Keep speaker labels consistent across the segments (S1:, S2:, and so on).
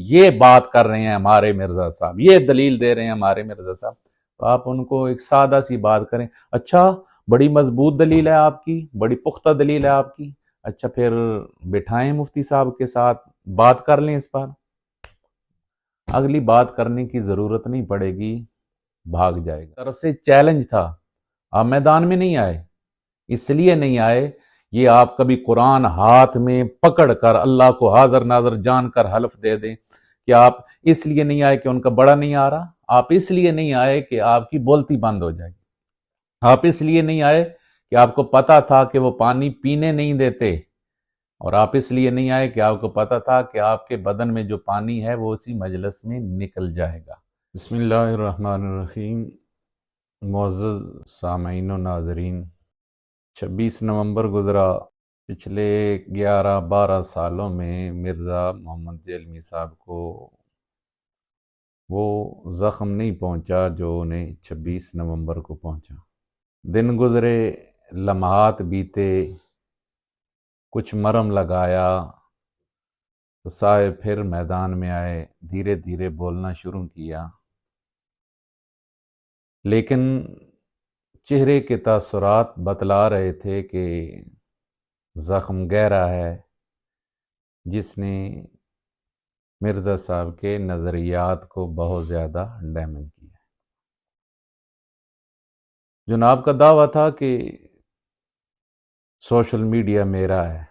S1: یہ بات کر رہے ہیں ہمارے مرزا صاحب، یہ دلیل دے رہے ہیں ہمارے مرزا صاحب، تو آپ ان کو ایک سادہ سی بات کریں، اچھا بڑی مضبوط دلیل ہے آپ کی، بڑی پختہ دلیل ہے آپ کی، اچھا پھر بٹھائیں مفتی صاحب کے ساتھ بات کر لیں اس پر، اگلی بات کرنے کی ضرورت نہیں پڑے گی، بھاگ جائے گا۔ طرف سے چیلنج تھا، آپ میدان میں نہیں آئے، اس لیے نہیں آئے، یہ آپ کبھی قرآن ہاتھ میں پکڑ کر اللہ کو حاضر ناظر جان کر حلف دے دیں کہ آپ اس لیے نہیں آئے کہ ان کا بڑا نہیں آ رہا، آپ اس لیے نہیں آئے کہ آپ کی بولتی بند ہو جائے گی، آپ اس لیے نہیں آئے کہ آپ کو پتا تھا کہ وہ پانی پینے نہیں دیتے، اور آپ اس لیے نہیں آئے کہ آپ کو پتا تھا کہ آپ کے بدن میں جو پانی ہے وہ اسی مجلس میں نکل جائے گا۔ بسم اللہ الرحمن الرحیم۔ معزز سامعین و ناظرین، 26 نومبر گزرا، پچھلے 11-12 سالوں میں مرزا محمد جیلمی صاحب کو وہ زخم نہیں پہنچا جو انہیں 26 نومبر کو پہنچا۔ دن گزرے، لمحات بیتے، کچھ مرم لگایا تو صاحب پھر میدان میں آئے، دھیرے دھیرے بولنا شروع کیا، لیکن چہرے کے تاثرات بتلا رہے تھے کہ زخم گہرا ہے، جس نے مرزا صاحب کے نظریات کو بہت زیادہ ڈیمیج کیا۔ جناب کا دعویٰ تھا کہ سوشل میڈیا میرا ہے،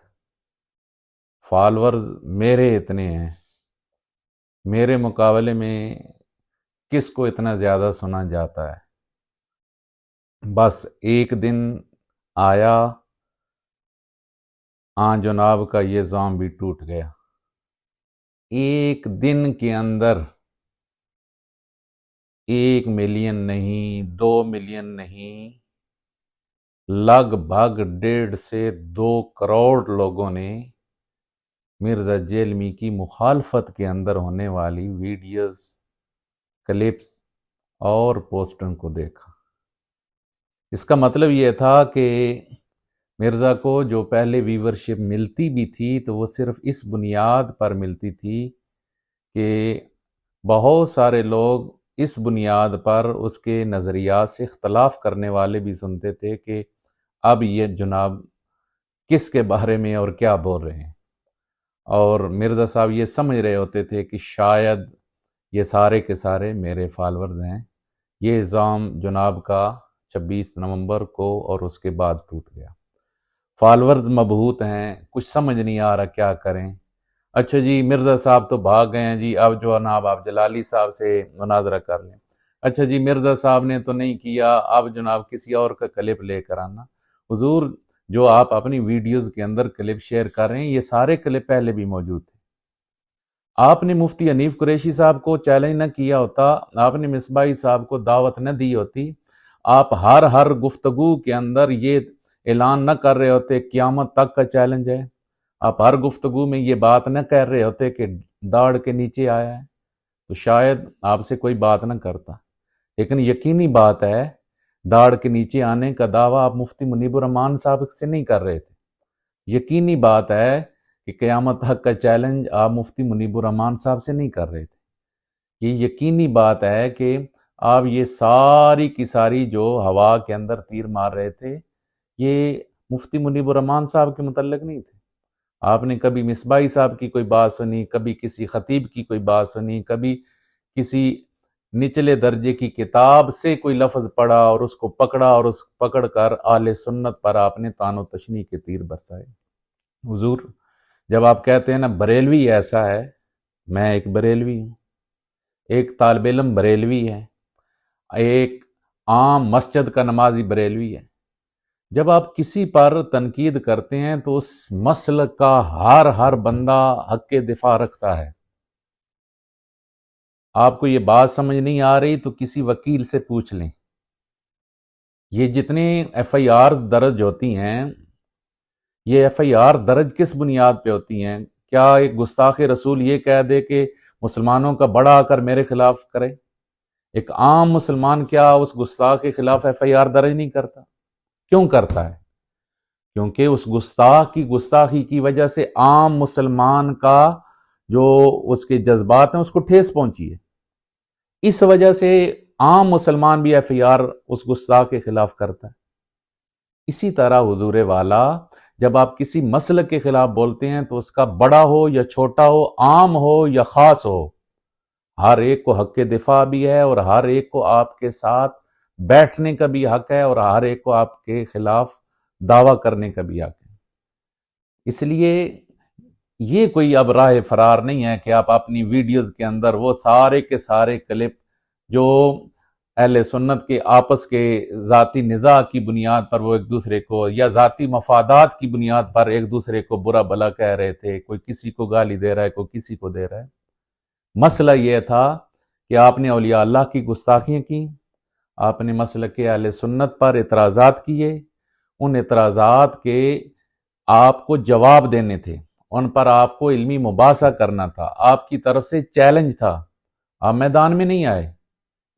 S1: فالورز میرے اتنے ہیں، میرے مقابلے میں کس کو اتنا زیادہ سنا جاتا ہے۔ بس ایک دن آیا، جناب کا یہ زام بھی ٹوٹ گیا۔ ایک دن کے اندر 1 ملین نہیں، 2 ملین نہیں، لگ بھگ 1.5 سے 2 کروڑ لوگوں نے مرزا جیلمی کی مخالفت کے اندر ہونے والی ویڈیوز، کلپس اور پوسٹروں کو دیکھا۔ اس کا مطلب یہ تھا کہ مرزا کو جو پہلے ویورشپ ملتی بھی تھی تو وہ صرف اس بنیاد پر ملتی تھی کہ بہت سارے لوگ اس بنیاد پر اس کے نظریات سے اختلاف کرنے والے بھی سنتے تھے کہ اب یہ جناب کس کے بارے میں اور کیا بول رہے ہیں، اور مرزا صاحب یہ سمجھ رہے ہوتے تھے کہ شاید یہ سارے کے سارے میرے فالورز ہیں۔ یہ الزام جناب کا 26 نومبر کو اور اس کے بعد ٹوٹ گیا۔ فالورز مبہوت ہیں، کچھ سمجھ نہیں آ رہا کیا کریں۔ اچھا جی مرزا صاحب تو بھاگ گئے ہیں جی، اب جناب آپ جلالی صاحب سے مناظرہ کر لیں۔ اچھا جی مرزا صاحب نے تو نہیں کیا، اب جناب کسی اور کا کلپ لے کر آنا۔ حضور جو آپ اپنی ویڈیوز کے اندر کلپ شیئر کر رہے ہیں، یہ سارے کلپ پہلے بھی موجود تھے۔ آپ نے مفتی حنیف قریشی صاحب کو چیلنج نہ کیا ہوتا، آپ نے مصباحی صاحب کو دعوت نہ دی ہوتی، آپ ہر گفتگو کے اندر یہ اعلان نہ کر رہے ہوتے قیامت تک کا چیلنج ہے، آپ ہر گفتگو میں یہ بات نہ کہہ رہے ہوتے کہ داڑھ کے نیچے آیا ہے، تو شاید آپ سے کوئی بات نہ کرتا۔ لیکن یقینی بات ہے، داڑھ کے نیچے آنے کا دعویٰ آپ مفتی منیب الرحمان صاحب سے نہیں کر رہے تھے۔ یقینی بات ہے کہ قیامت تک کا چیلنج آپ مفتی منیب الرحمان صاحب سے نہیں کر رہے تھے۔ یہ یقینی بات ہے کہ آپ یہ ساری کی ساری جو ہوا کے اندر تیر مار رہے تھے، یہ مفتی منیب الرحمان صاحب کے متعلق نہیں تھے۔ آپ نے کبھی مصباحی صاحب کی کوئی بات سنی، کبھی کسی خطیب کی کوئی بات سنی، کبھی کسی نچلے درجے کی کتاب سے کوئی لفظ پڑھا اور اس کو پکڑا اور اس پکڑ کر اہل سنت پر آپ نے طعن و تشنیع کے تیر برسائے۔ حضور جب آپ کہتے ہیں نا بریلوی ایسا ہے، میں ایک بریلوی ہوں، ایک طالب علم بریلوی ہے، ایک عام مسجد کا نمازی بریلوی ہے، جب آپ کسی پر تنقید کرتے ہیں تو اس مسلک کا ہر بندہ حق دفاع رکھتا ہے۔ آپ کو یہ بات سمجھ نہیں آ رہی تو کسی وکیل سے پوچھ لیں۔ یہ جتنے ایف آئی آر درج ہوتی ہیں، یہ ایف آئی آر درج کس بنیاد پہ ہوتی ہیں؟ کیا ایک گستاخ رسول یہ کہہ دے کہ مسلمانوں کا بڑا آ کر میرے خلاف کرے؟ ایک عام مسلمان کیا اس گستاخ کے خلاف ایف آئی آر درج نہیں کرتا؟ کیوں کرتا ہے؟ کیونکہ اس گستاخ کی گستاخی کی وجہ سے عام مسلمان کا جو اس کے جذبات ہیں اس کو ٹھیس پہنچی ہے۔ اس وجہ سے عام مسلمان بھی ایف آئی آر اس گستاخ کے خلاف کرتا ہے۔ اسی طرح حضور والا جب آپ کسی مسلک کے خلاف بولتے ہیں تو اس کا بڑا ہو یا چھوٹا ہو، عام ہو یا خاص ہو، ہر ایک کو حق دفاع بھی ہے اور ہر ایک کو آپ کے ساتھ بیٹھنے کا بھی حق ہے اور ہر ایک کو آپ کے خلاف دعویٰ کرنے کا بھی حق ہے۔ اس لیے یہ کوئی اب راہ فرار نہیں ہے کہ آپ اپنی ویڈیوز کے اندر وہ سارے کے سارے کلپ جو اہل سنت کے آپس کے ذاتی نزاع کی بنیاد پر وہ ایک دوسرے کو یا ذاتی مفادات کی بنیاد پر ایک دوسرے کو برا بھلا کہہ رہے تھے، کوئی کسی کو گالی دے رہا ہے، کوئی کسی کو دے رہا ہے۔ مسئلہ یہ تھا کہ آپ نے اولیاء اللہ کی گستاخیاں کی، آپ نے مسلک اہل سنت پر اعتراضات کیے، ان اعتراضات کے آپ کو جواب دینے تھے، ان پر آپ کو علمی مباحثہ کرنا تھا، آپ کی طرف سے چیلنج تھا۔ آپ میدان میں نہیں آئے،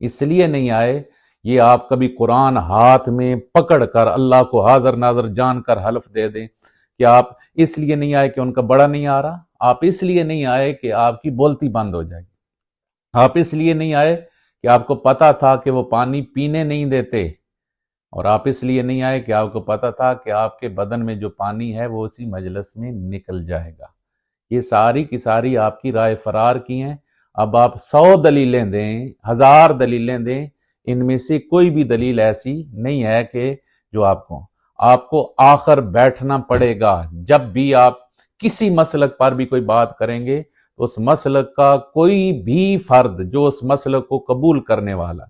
S1: اس لیے نہیں آئے یہ آپ کبھی قرآن ہاتھ میں پکڑ کر اللہ کو حاضر ناظر جان کر حلف دے دیں کہ آپ اس لیے نہیں آئے کہ ان کا بڑا نہیں آ رہا، آپ اس لیے نہیں آئے کہ آپ کی بولتی بند ہو جائے گی، آپ اس لیے نہیں آئے کہ آپ کو پتا تھا کہ وہ پانی پینے نہیں دیتے، اور آپ اس لیے نہیں آئے کہ آپ کو پتا تھا کہ آپ کے بدن میں جو پانی ہے وہ اسی مجلس میں نکل جائے گا۔ یہ ساری کی ساری آپ کی رائے فرار کی ہیں۔ اب آپ 100 دلیلیں دیں، 1000 دلیلیں دیں، ان میں سے کوئی بھی دلیل ایسی نہیں ہے کہ جو آپ کو آخر بیٹھنا پڑے گا۔ جب بھی آپ کسی مسلک پر بھی کوئی بات کریں گے تو اس مسلک کا کوئی بھی فرد جو اس مسلک کو قبول کرنے والا،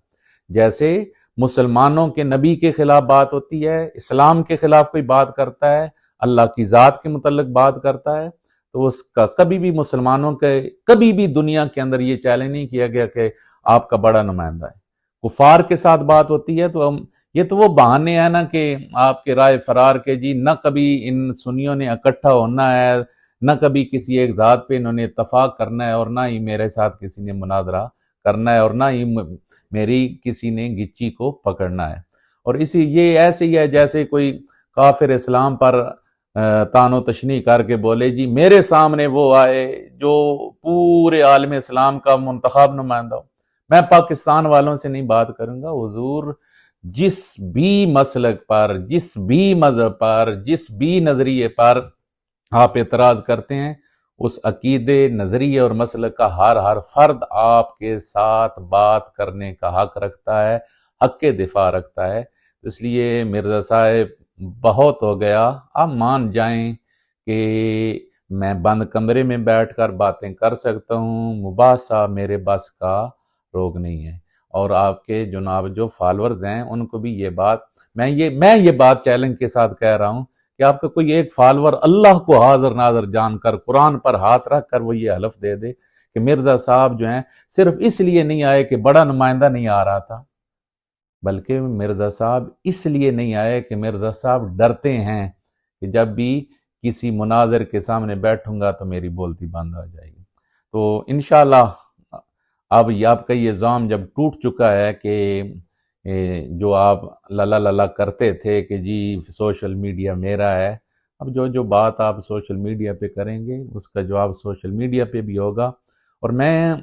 S1: جیسے مسلمانوں کے نبی کے خلاف بات ہوتی ہے، اسلام کے خلاف کوئی بات کرتا ہے، اللہ کی ذات کے متعلق بات کرتا ہے، تو اس کا کبھی بھی مسلمانوں کے کبھی بھی دنیا کے اندر یہ چیلنج نہیں کیا گیا کہ آپ کا بڑا نمائندہ ہے۔ کفار کے ساتھ بات ہوتی ہے تو یہ تو وہ بہانے ہیں نا کہ آپ کے رائے فرار کے، جی نہ کبھی ان سنیوں نے اکٹھا ہونا ہے، نہ کبھی کسی ایک ذات پہ انہوں نے اتفاق کرنا ہے، اور نہ ہی میرے ساتھ کسی نے مناظرہ کرنا ہے، اور نہ ہی میری کسی نے گچی کو پکڑنا ہے۔ اور یہ ایسے ہی ہے جیسے کوئی کافر اسلام پر تان و تشنیع کر کے بولے جی میرے سامنے وہ آئے جو پورے عالم اسلام کا منتخب نمائندہ ہو۔ میں پاکستان والوں سے نہیں بات کروں گا، حضور جس بھی مسلک پر، جس بھی مذہب پر، جس بھی نظریے پر آپ اعتراض کرتے ہیں، اس عقیدے، نظریے اور مسلک کا ہر فرد آپ کے ساتھ بات کرنے کا حق رکھتا ہے، حق کے دفاع رکھتا ہے۔ اس لیے مرزا صاحب بہت ہو گیا، آپ مان جائیں کہ میں بند کمرے میں بیٹھ کر باتیں کر سکتا ہوں، مباحثہ میرے بس کا روگ نہیں ہے۔ اور آپ کے جناب جو فالورز ہیں ان کو بھی یہ بات میں یہ بات چیلنج کے ساتھ کہہ رہا ہوں کہ آپ کا کوئی ایک فالور اللہ کو حاضر ناظر جان کر قرآن پر ہاتھ رکھ کر وہ یہ حلف دے دے کہ مرزا صاحب جو ہیں صرف اس لیے نہیں آئے کہ بڑا نمائندہ نہیں آ رہا تھا، بلکہ مرزا صاحب اس لیے نہیں آئے کہ مرزا صاحب ڈرتے ہیں کہ جب بھی کسی مناظر کے سامنے بیٹھوں گا تو میری بولتی بند ہو جائے گی۔ تو انشاءاللہ اب آپ کا یہ زام جب ٹوٹ چکا ہے کہ جو آپ للا کرتے تھے کہ جی سوشل میڈیا میرا ہے، اب جو بات آپ سوشل میڈیا پہ کریں گے اس کا جواب سوشل میڈیا پہ بھی ہوگا۔ اور میں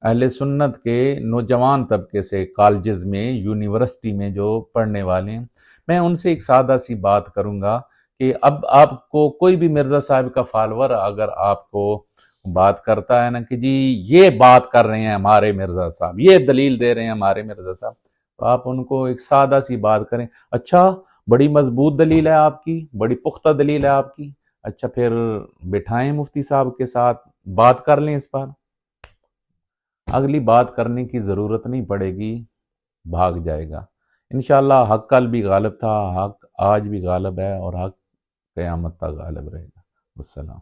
S1: اہل سنت کے نوجوان طبقے سے کالجز میں، یونیورسٹی میں جو پڑھنے والے ہیں، میں ان سے ایک سادہ سی بات کروں گا کہ اب آپ کو کوئی بھی مرزا صاحب کا فالوور اگر آپ کو بات کرتا ہے نا کہ جی یہ بات کر رہے ہیں ہمارے مرزا صاحب، یہ دلیل دے رہے ہیں ہمارے مرزا صاحب، تو آپ ان کو ایک سادہ سی بات کریں، اچھا بڑی مضبوط دلیل ہے آپ کی، بڑی پختہ دلیل ہے آپ کی، اچھا پھر بٹھائیں مفتی صاحب کے ساتھ بات کر لیں اس پر، اگلی بات کرنے کی ضرورت نہیں پڑے گی، بھاگ جائے گا۔ انشاءاللہ حق کل بھی غالب تھا، حق آج بھی غالب ہے، اور حق قیامت تک غالب رہے گا۔ السلام۔